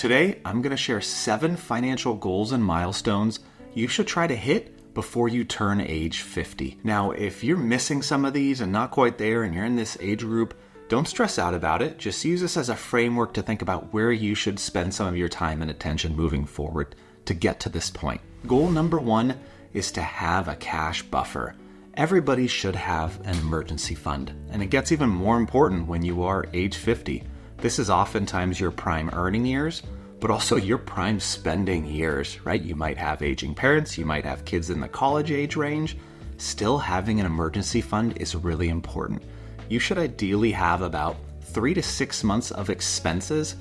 Today, I'm going to share 7 financial goals and milestones you should try to hit before you turn age 50. Now, if you're missing some of these and not quite there and you're in this age group, don't stress out about it. Just use this as a framework to think about where you should spend some of your time and attention moving forward to get to this point. Goal number 1 is to have a cash buffer. Everybody should have an emergency fund, and it gets even more important when you are age 50. This is oftentimes your prime earning years, but also your prime spending years, right? You might have aging parents, you might have kids in the college age range. Still having an emergency fund is really important. You should ideally have about 3 to 6 months of expenses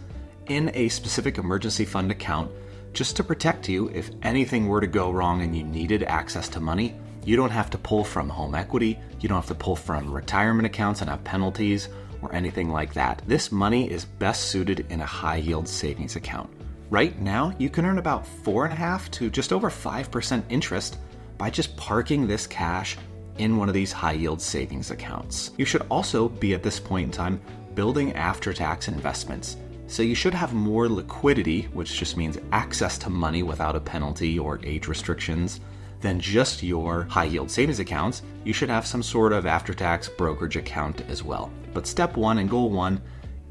in a specific emergency fund account just to protect you if anything were to go wrong and you needed access to money. You don't have to pull from home equity, you don't have to pull from retirement accounts and have penalties or anything like that. This money is best suited in a high yield savings account. Right now, you can earn about 4.5% to just over 5% interest by just parking this cash in one of these high yield savings accounts. You should also be at this point in time building after-tax investments. So you should have more liquidity, which just means access to money without a penalty or age restrictions, than just your high yield savings accounts. You should have some sort of after-tax brokerage account as well. But step 1 and goal 1,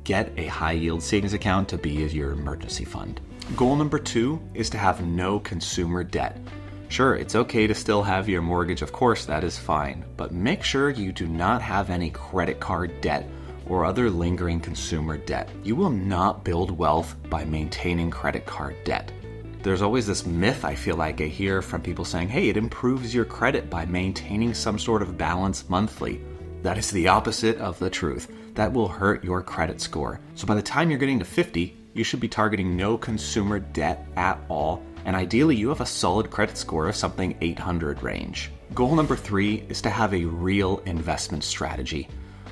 get a high yield savings account to be your emergency fund. Goal number 2 is to have no consumer debt. Sure, it's okay to still have your mortgage, of course, that is fine, but make sure you do not have any credit card debt or other lingering consumer debt. You will not build wealth by maintaining credit card debt. There's always this myth I feel like I hear from people saying, hey, it improves your credit by maintaining some sort of balance monthly. That is the opposite of the truth. That will hurt your credit score. So by the time you're getting to 50, you should be targeting no consumer debt at all. And ideally, you have a solid credit score of something 800 range. Goal number 3 is to have a real investment strategy.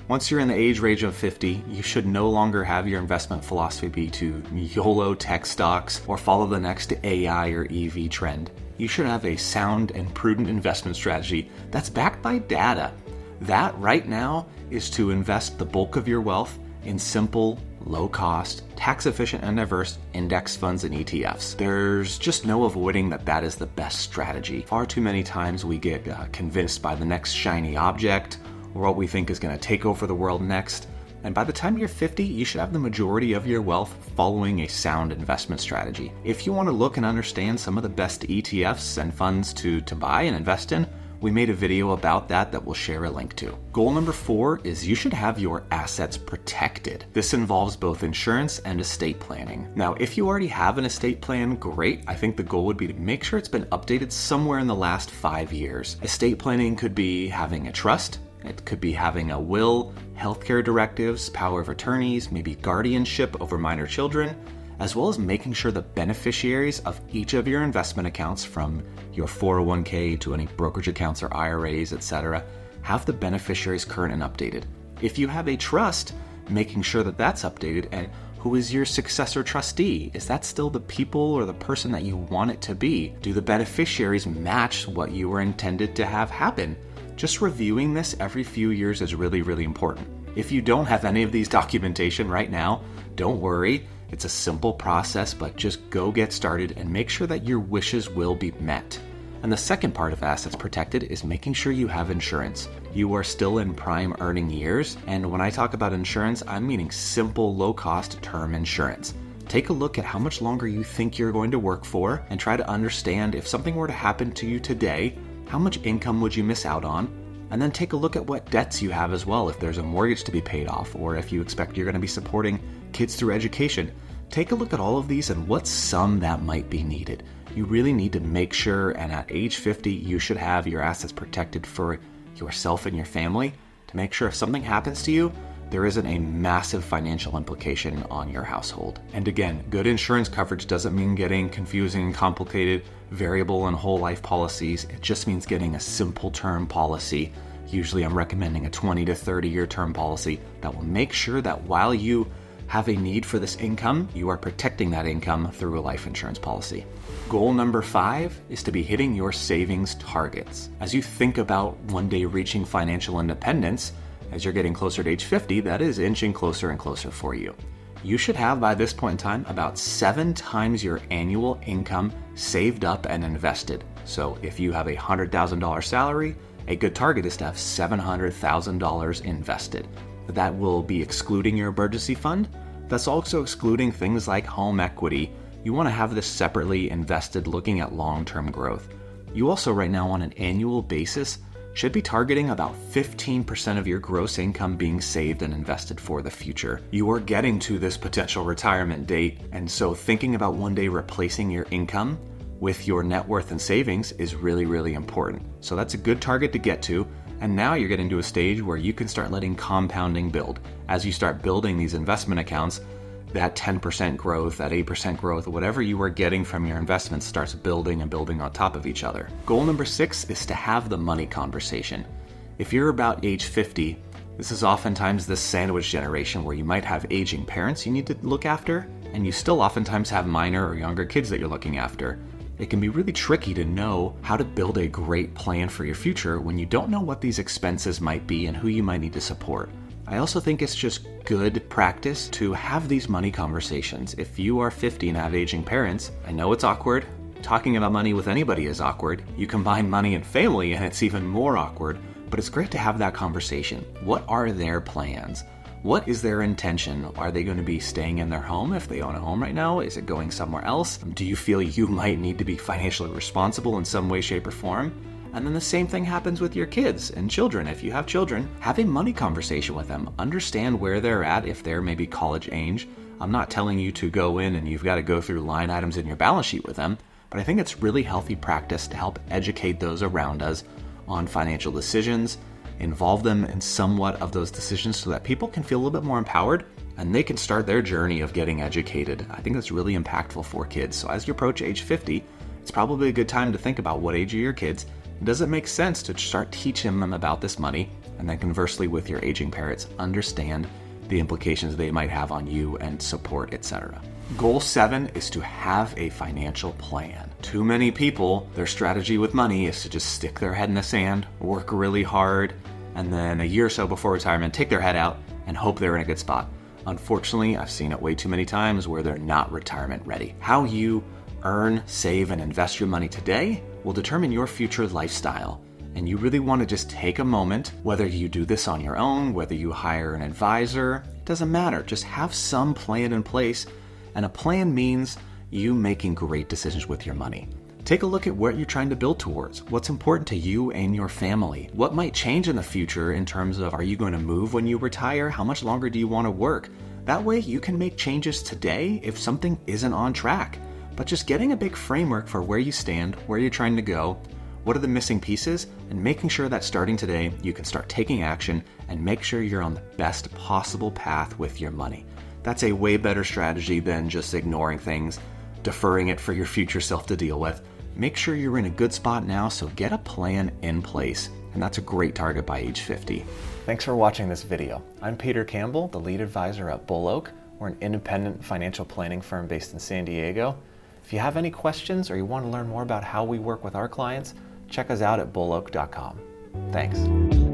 Once you're in the age range of 50, you should no longer have your investment philosophy be to YOLO tech stocks or follow the next AI or EV trend. You should have a sound and prudent investment strategy that's backed by data. That right now is to invest the bulk of your wealth in simple, low-cost, tax-efficient and diverse index funds and ETFs. There's just no avoiding that is the best strategy. Far too many times we get convinced by the next shiny object or what we think is going to take over the world next. And by the time you're 50, you should have the majority of your wealth following a sound investment strategy. If you want to look and understand some of the best ETFs and funds to buy and invest in, we made a video about that we'll share a link to. Goal number 4 is you should have your assets protected. This involves both insurance and estate planning. Now, if you already have an estate plan, great. I think the goal would be to make sure it's been updated somewhere in the last 5 years. Estate planning could be having a trust, it could be having a will, healthcare directives, power of attorneys, maybe guardianship over minor children, as well as making sure the beneficiaries of each of your investment accounts, from your 401k to any brokerage accounts or IRAs, etc., have the beneficiaries current and updated. If you have a trust, making sure that that's updated, and who is your successor trustee? Is that still the people or the person that you want it to be? Do the beneficiaries match what you were intended to have happen? Just reviewing this every few years is really, really important. If you don't have any of these documentation right now, don't worry. It's a simple process, but just go get started and make sure that your wishes will be met. And the second part of assets protected is making sure you have insurance. You are still in prime earning years, and when I talk about insurance, I'm meaning simple, low-cost term insurance. Take a look at how much longer you think you're going to work for and try to understand if something were to happen to you today, how much income would you miss out on? And then take a look at what debts you have as well. If there's a mortgage to be paid off, or if you expect you're going to be supporting kids through education, take a look at all of these and what sum that might be needed. You really need to make sure, and at age 50, you should have your assets protected for yourself and your family to make sure if something happens to you, there isn't a massive financial implication on your household. And again, good insurance coverage doesn't mean getting confusing and complicated variable and whole life policies. It just means getting a simple term policy. Usually I'm recommending a 20 to 30 year term policy that will make sure that while you have a need for this income, you are protecting that income through a life insurance policy. Goal number 5 is to be hitting your savings targets. As you think about one day reaching financial independence, as you're getting closer to age 50, that is inching closer and closer for you. You should have, by this point in time, about 7 times your annual income saved up and invested. So if you have a $100,000 salary, a good target is to have $700,000 invested. That will be excluding your emergency fund. That's also excluding things like home equity. You want to have this separately invested, looking at long-term growth. You also, right now, on an annual basis, should be targeting about 15% of your gross income being saved and invested for the future. You are getting to this potential retirement date, and so thinking about one day replacing your income with your net worth and savings is really, really important. So that's a good target to get to. And now you're getting to a stage where you can start letting compounding build. As you start building these investment accounts, that 10% growth, that 8% growth, whatever you are getting from your investments starts building and building on top of each other. Goal number 6 is to have the money conversation. If you're about age 50, this is oftentimes the sandwich generation where you might have aging parents you need to look after, and you still oftentimes have minor or younger kids that you're looking after. It can be really tricky to know how to build a great plan for your future when you don't know what these expenses might be and who you might need to support. I also think it's just good practice to have these money conversations. If you are 50 and have aging parents, I know it's awkward. Talking about money with anybody is awkward. You combine money and family and it's even more awkward, but it's great to have that conversation. What are their plans? What is their intention? Are they going to be staying in their home if they own a home right now? Is it going somewhere else? Do you feel you might need to be financially responsible in some way, shape, or form? And then the same thing happens with your kids and children. If you have children, have a money conversation with them. Understand where they're at if they're maybe college age. I'm not telling you to go in and you've got to go through line items in your balance sheet with them, but I think it's really healthy practice to help educate those around us on financial decisions, involve them in somewhat of those decisions so that people can feel a little bit more empowered and they can start their journey of getting educated. I think that's really impactful for kids. So as you approach age 50, it's probably a good time to think about what age are your kids. Does it make sense to start teaching them about this money? And then conversely with your aging parents, understand the implications they might have on you and support, etc. Goal 7 is to have a financial plan. Too many people, their strategy with money is to just stick their head in the sand, work really hard, and then a year or so before retirement, take their head out and hope they're in a good spot. Unfortunately, I've seen it way too many times where they're not retirement ready. How you earn, save, and invest your money today will determine your future lifestyle. And you really want to just take a moment, whether you do this on your own, whether you hire an advisor, it doesn't matter. Just have some plan in place. And a plan means you making great decisions with your money. Take a look at what you're trying to build towards. What's important to you and your family? What might change in the future in terms of, are you going to move when you retire? How much longer do you want to work? That way you can make changes today if something isn't on track. But just getting a big framework for where you stand, where you're trying to go, what are the missing pieces, and making sure that starting today, you can start taking action and make sure you're on the best possible path with your money. That's a way better strategy than just ignoring things, deferring it for your future self to deal with. Make sure you're in a good spot now, so get a plan in place. And that's a great target by age 50. Thanks for watching this video. I'm Peter Campbell, the lead advisor at Bull Oak. We're an independent financial planning firm based in San Diego. If you have any questions or you want to learn more about how we work with our clients, check us out at bulloak.com. Thanks.